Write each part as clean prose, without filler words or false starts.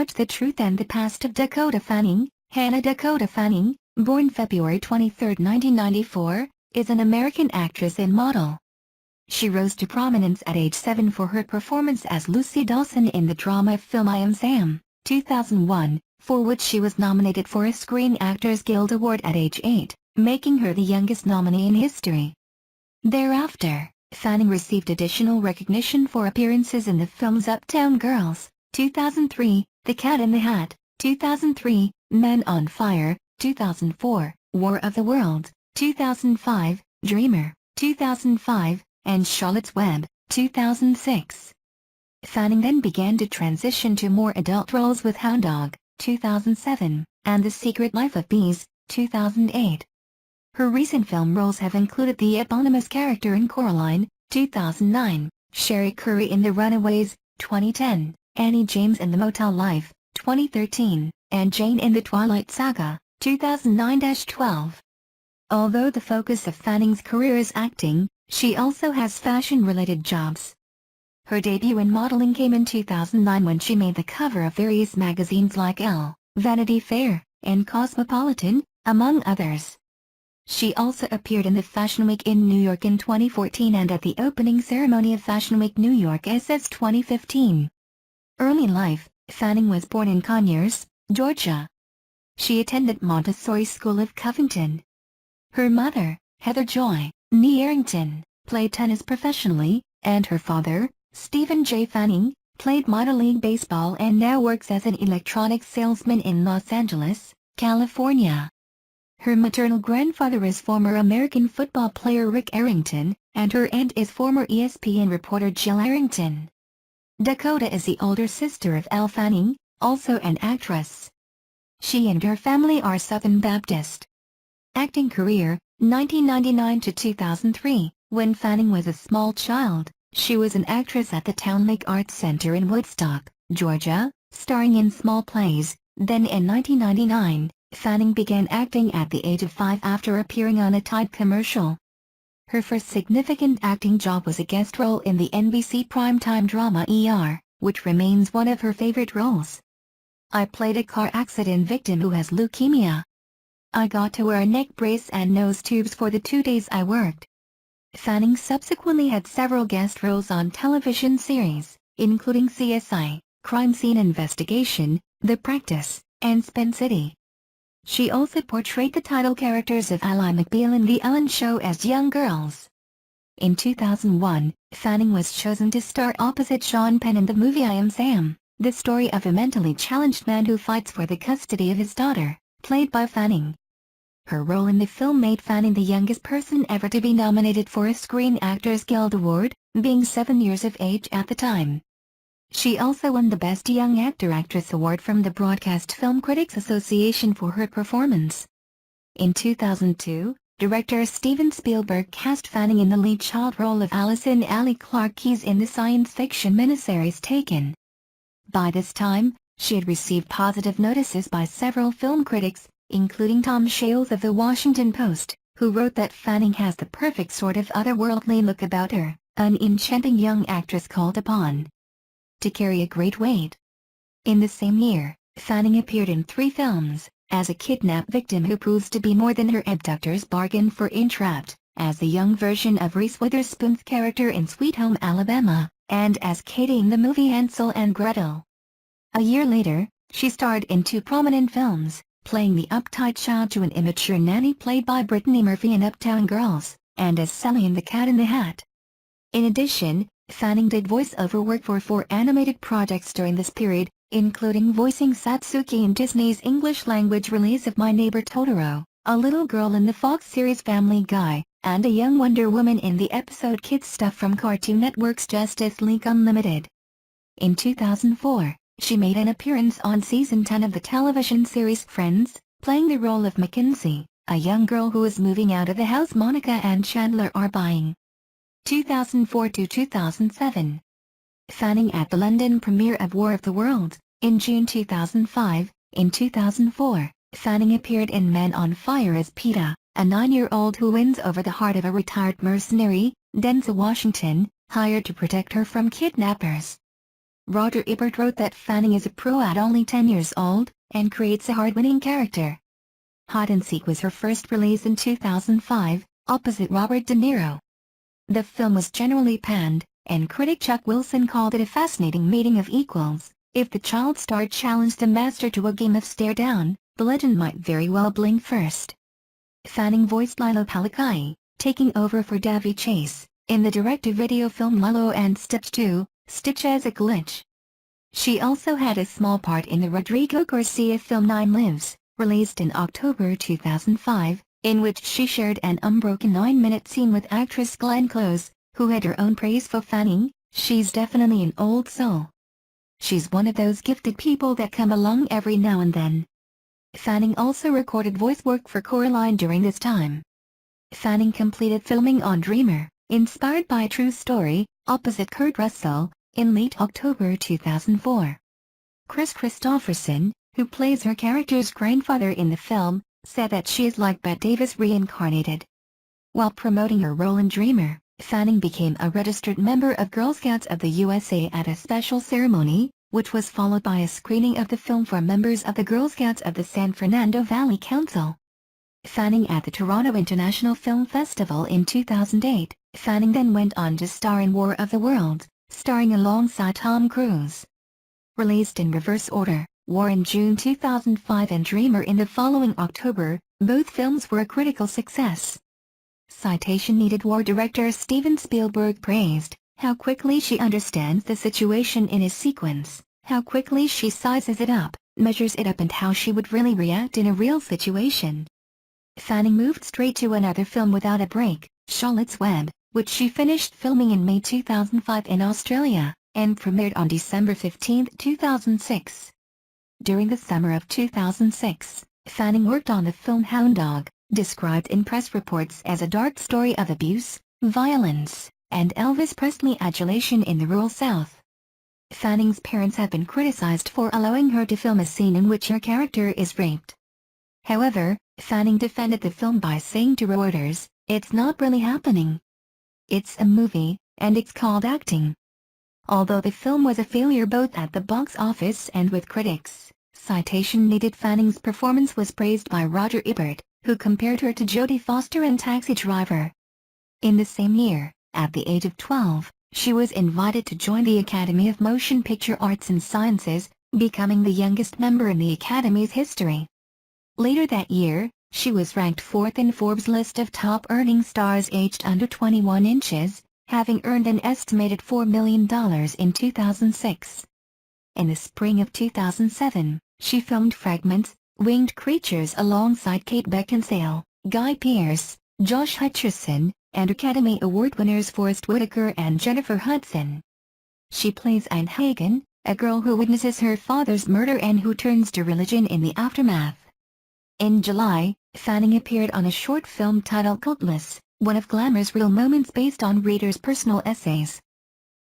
Watch the Truth and the Past of Dakota Fanning. Hannah Dakota Fanning, born February 23, 1994, is an American actress and model. She rose to prominence at age 7 for her performance as Lucy Dawson in the drama film I Am Sam, 2001, for which she was nominated for a Screen Actors Guild Award at age 8, making her the youngest nominee in history. Thereafter, Fanning received additional recognition for appearances in the films Uptown Girls, 2003, The Cat in the Hat, 2003, Men on Fire, 2004, War of the Worlds, 2005, Dreamer, 2005, and Charlotte's Web, 2006. Fanning then began to transition to more adult roles with Hound Dog, 2007, and The Secret Life of Bees, 2008. Her recent film roles have included the eponymous character in Coraline, 2009, Sherry Curry in The Runaways, 2010, Annie James in The Motel Life, 2013, and Jane in The Twilight Saga, 2009-12. Although the focus of Fanning's career is acting, she also has fashion-related jobs. Her debut in modeling came in 2009 when she made the cover of various magazines like Elle, Vanity Fair, and Cosmopolitan, among others. She also appeared in the Fashion Week in New York in 2014 and at the opening ceremony of Fashion Week New York SS 2015. Early life, Fanning was born in Conyers, Georgia. She attended Montessori School of Covington. Her mother, Heather Joy, née Arrington, played tennis professionally, and her father, Stephen J. Fanning, played minor league baseball and now works as an electronics salesman in Los Angeles, California. Her maternal grandfather is former American football player Rick Arrington, and her aunt is former ESPN reporter Jill Arrington. Dakota is the older sister of Elle Fanning, also an actress. She and her family are Southern Baptist. Acting career, 1999 to 2003. When Fanning was a small child, she was an actress at the Town Lake Arts Center in Woodstock, Georgia, starring in small plays. Then in 1999, Fanning began acting at the age of 5 after appearing on a Tide commercial. Her first significant acting job was a guest role in the NBC primetime drama ER, which remains one of her favorite roles. I played a car accident victim who has leukemia. I got to wear a neck brace and nose tubes for the 2 days I worked. Fanning subsequently had several guest roles on television series, including CSI, Crime Scene Investigation, The Practice, and Spin City. She also portrayed the title characters of Ally McBeal in The Ellen Show as young girls. In 2001, Fanning was chosen to star opposite Sean Penn in the movie I Am Sam, the story of a mentally challenged man who fights for the custody of his daughter, played by Fanning. Her role in the film made Fanning the youngest person ever to be nominated for a Screen Actors Guild Award, being 7 years of age at the time. She also won the Best Young Actor/Actress Award from the Broadcast Film Critics Association for her performance. In 2002, director Steven Spielberg cast Fanning in the lead child role of Allison Allie Clark Keyes in the science fiction miniseries Taken. By this time, she had received positive notices by several film critics, including Tom Shales of The Washington Post, who wrote that Fanning has the perfect sort of otherworldly look about her, an enchanting young actress called upon to carry a great weight. In the same year, Fanning appeared in 3 films, as a kidnapped victim who proves to be more than her abductors bargained for in Trapped, as the young version of Reese Witherspoon's character in Sweet Home Alabama, and as Katie in the movie Hansel and Gretel. A year later, she starred in 2 prominent films, playing the uptight child to an immature nanny played by Brittany Murphy in Uptown Girls, and as Sally in The Cat in the Hat. In addition, Fanning did voice-over work for 4 animated projects during this period, including voicing Satsuki in Disney's English-language release of My Neighbor Totoro, a little girl in the Fox series Family Guy, and a young Wonder Woman in the episode Kids Stuff from Cartoon Network's Justice League Unlimited. In 2004, she made an appearance on Season 10 of the television series Friends, playing the role of Mackenzie, a young girl who is moving out of the house Monica and Chandler are buying. 2004 to 2007. Fanning at the London premiere of War of the Worlds, in June 2005. In 2004, Fanning appeared in Men on Fire as Peta, a 9-year-old who wins over the heart of a retired mercenary, Denzel Washington, hired to protect her from kidnappers. Roger Ebert wrote that Fanning is a pro at only 10 years old, and creates a hard-winning character. Hide and Seek was her first release in 2005, opposite Robert De Niro. The film was generally panned, and critic Chuck Wilson called it a fascinating meeting of equals. If the child star challenged the master to a game of stare-down, the legend might very well blink first. Fanning voiced Lilo Palakai, taking over for Davy Chase, in the direct-to-video film Lilo and Stitch 2, Stitch as a Glitch. She also had a small part in the Rodrigo Garcia film Nine Lives, released in October 2005, in which she shared an unbroken 9-minute scene with actress Glenn Close, who had her own praise for Fanning. She's definitely an old soul. She's one of those gifted people that come along every now and then. Fanning also recorded voice work for Coraline during this time. Fanning completed filming on Dreamer, inspired by a true story, opposite Kurt Russell, in late October 2004. Chris Christopherson, who plays her character's grandfather in the film, said that she is like Bette Davis reincarnated. While promoting her role in Dreamer, Fanning became a registered member of Girl Scouts of the USA at a special ceremony, which was followed by a screening of the film for members of the Girl Scouts of the San Fernando Valley Council. Fanning at the Toronto International Film Festival in 2008, Fanning then went on to star in War of the Worlds, starring alongside Tom Cruise. Released in reverse order, War in June 2005 and Dreamer in the following October, both films were a critical success. Citation needed. War director Steven Spielberg praised how quickly she understands the situation in a sequence, how quickly she sizes it up, measures it up, and how she would really react in a real situation. Fanning moved straight to another film without a break, Charlotte's Web, which she finished filming in May 2005 in Australia, and premiered on December 15, 2006. During the summer of 2006, Fanning worked on the film Hound Dog, described in press reports as a dark story of abuse, violence, and Elvis Presley adulation in the rural South. Fanning's parents have been criticized for allowing her to film a scene in which her character is raped. However, Fanning defended the film by saying to Reuters, "It's not really happening. It's a movie, and it's called acting." Although the film was a failure both at the box office and with critics, citation needed. Fanning's performance was praised by Roger Ebert, who compared her to Jodie Foster in Taxi Driver. In the same year, at the age of 12, she was invited to join the Academy of Motion Picture Arts and Sciences, becoming the youngest member in the Academy's history. Later that year, she was ranked 4th in Forbes' list of top earning stars aged under 21 inches, having earned an estimated $4 million in 2006. In the spring of 2007, she filmed Fragments, Winged Creatures alongside Kate Beckinsale, Guy Pearce, Josh Hutcherson, and Academy Award winners Forest Whitaker and Jennifer Hudson. She plays Anne Hagen, a girl who witnesses her father's murder and who turns to religion in the aftermath. In July, Fanning appeared on a short film titled Cutlass, one of glamour's real moments based on readers' personal essays.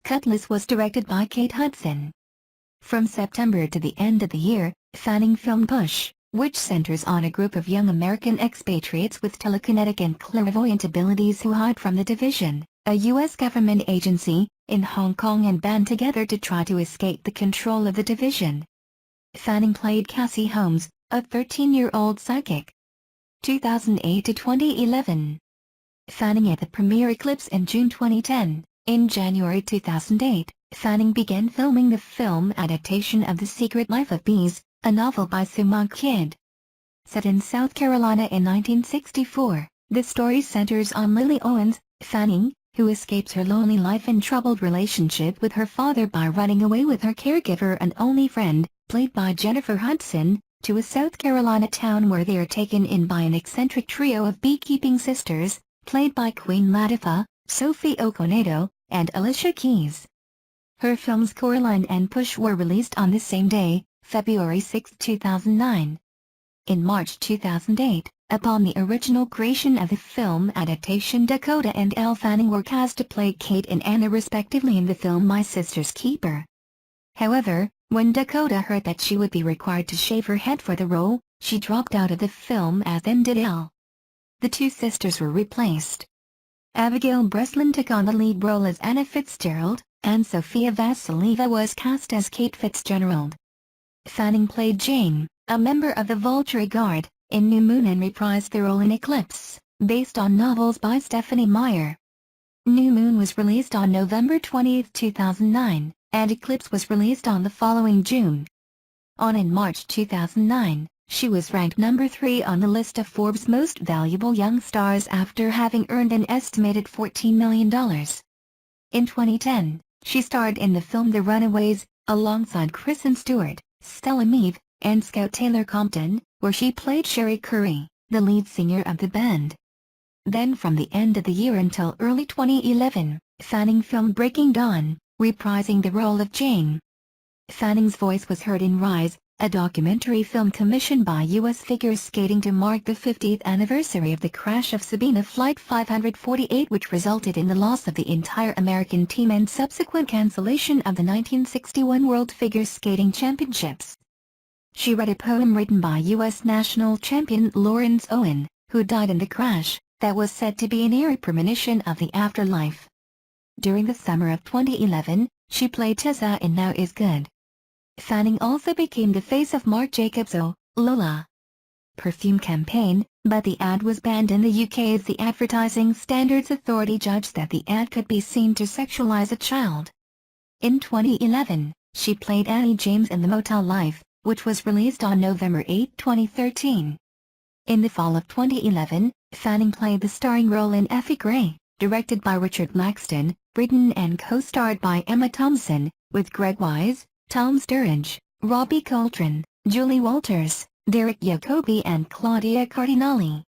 Cutlass was directed by Kate Hudson. From September to the end of the year, Fanning filmed Push, which centers on a group of young American expatriates with telekinetic and clairvoyant abilities who hide from the Division, a U.S. government agency, in Hong Kong and band together to try to escape the control of the Division. Fanning played Cassie Holmes, a 13-year-old psychic. 2008 to 2011. Fanning at the premiere Eclipse in June 2010. In January 2008, Fanning began filming the film adaptation of The Secret Life of Bees, a novel by Sumag Kid. Set in South Carolina in 1964, the story centers on Lily Owens, Fanning, who escapes her lonely life and troubled relationship with her father by running away with her caregiver and only friend, played by Jennifer Hudson, to a South Carolina town where they are taken in by an eccentric trio of beekeeping sisters, played by Queen Latifah, Sophie Okonedo, and Alicia Keys. Her films Coraline and Push were released on the same day, February 6, 2009. In March 2008, upon the original creation of the film adaptation, Dakota and Elle Fanning were cast to play Kate and Anna respectively in the film My Sister's Keeper. However, when Dakota heard that she would be required to shave her head for the role, she dropped out of the film, as then did Elle. The two sisters were replaced. Abigail Breslin took on the lead role as Anna Fitzgerald, and Sofia Vassilieva was cast as Kate Fitzgerald. Fanning played Jane, a member of the Voluntary Guard, in New Moon and reprised the role in Eclipse, based on novels by Stephanie Meyer. New Moon was released on November 20, 2009, and Eclipse was released on the following June. In March 2009, she was ranked number 3 on the list of Forbes' most valuable young stars after having earned an estimated $14 million. In 2010, she starred in the film The Runaways, alongside Kristen Stewart, Stella Mead, and Scout Taylor Compton, where she played Sherry Curry, the lead singer of the band. Then from the end of the year until early 2011, Fanning filmed Breaking Dawn, reprising the role of Jane. Fanning's voice was heard in Rise, a documentary film commissioned by U.S. figure skating to mark the 50th anniversary of the crash of Sabina Flight 548, which resulted in the loss of the entire American team and subsequent cancellation of the 1961 World Figure Skating Championships. She read a poem written by U.S. national champion Lawrence Owen, who died in the crash, that was said to be an eerie premonition of the afterlife. During the summer of 2011, she played Tessa in Now Is Good. Fanning also became the face of Marc Jacobs' Oh, Lola perfume campaign, but the ad was banned in the UK as the Advertising Standards Authority judged that the ad could be seen to sexualize a child. In 2011, she played Annie James in The Motel Life, which was released on November 8, 2013. In the fall of 2011, Fanning played the starring role in Effie Gray, directed by Richard Laxton, written and co-starred by Emma Thompson, with Greg Wise, Tom Sturridge, Robbie Coltrane, Julie Walters, Derek Jacobi and Claudia Cardinale.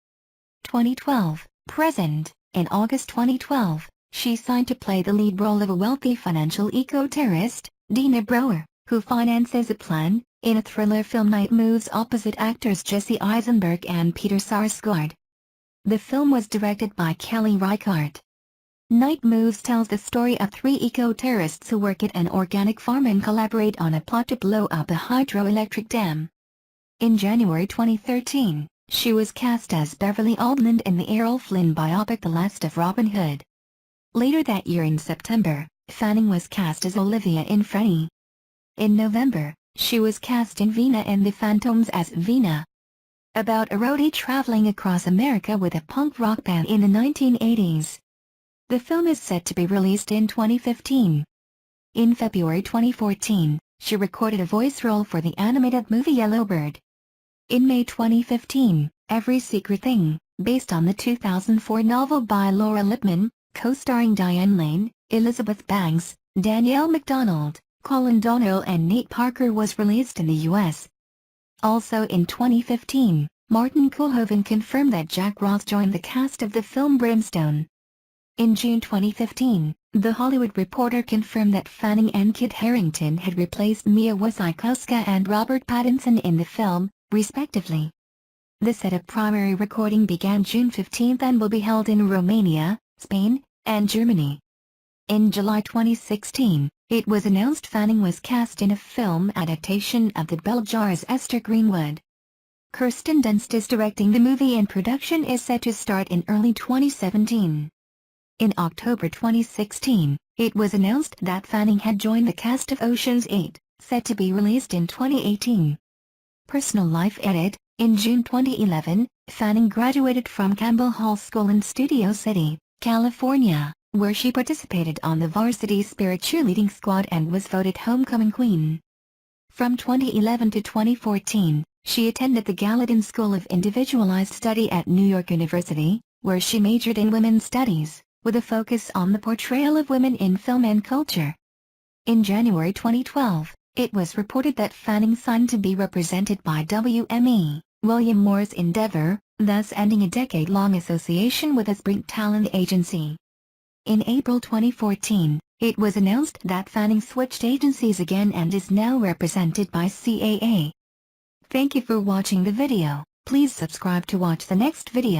2012, present. In August 2012, she signed to play the lead role of a wealthy financial eco-terrorist, Dina Brower, who finances a plan, in a thriller film Night Moves opposite actors Jesse Eisenberg and Peter Sarsgaard. The film was directed by Kelly Reichardt. Night Moves tells the story of 3 eco-terrorists who work at an organic farm and collaborate on a plot to blow up a hydroelectric dam. In January 2013, she was cast as Beverly Aldland in the Errol Flynn biopic The Last of Robin Hood. Later that year in September, Fanning was cast as Olivia in Franny. In November, she was cast in Vina and the Phantoms as Vina, about a roadie traveling across America with a punk rock band in the 1980s. The film is set to be released in 2015. In February 2014, she recorded a voice role for the animated movie Yellowbird. In May 2015, Every Secret Thing, based on the 2004 novel by Laura Lippman, co-starring Diane Lane, Elizabeth Banks, Danielle MacDonald, Colin Donnell and Nate Parker, was released in the U.S. Also in 2015, Martin Koolhoven confirmed that Jack Ross joined the cast of the film Brimstone. In June 2015, The Hollywood Reporter confirmed that Fanning and Kit Harington had replaced Mia Wasikowska and Robert Pattinson in the film, respectively. The setup primary recording began June 15 and will be held in Romania, Spain, and Germany. In July 2016, it was announced Fanning was cast in a film adaptation of the Bell Jar's Esther Greenwood. Kirsten Dunst is directing the movie and production is set to start in early 2017. In October 2016, it was announced that Fanning had joined the cast of Ocean's 8, set to be released in 2018. Personal life edit: in June 2011, Fanning graduated from Campbell Hall School in Studio City, California, where she participated on the varsity spirit cheerleading squad and was voted homecoming queen. From 2011 to 2014, she attended the Gallatin School of Individualized Study at New York University, where she majored in women's studies, with a focus on the portrayal of women in film and culture. In January 2012, it was reported that Fanning signed to be represented by WME, William Morris Endeavor, thus ending a decade-long association with a Sprint talent agency. In April 2014, it was announced that Fanning switched agencies again and is now represented by CAA. Thank you for watching the video. Please subscribe to watch the next video.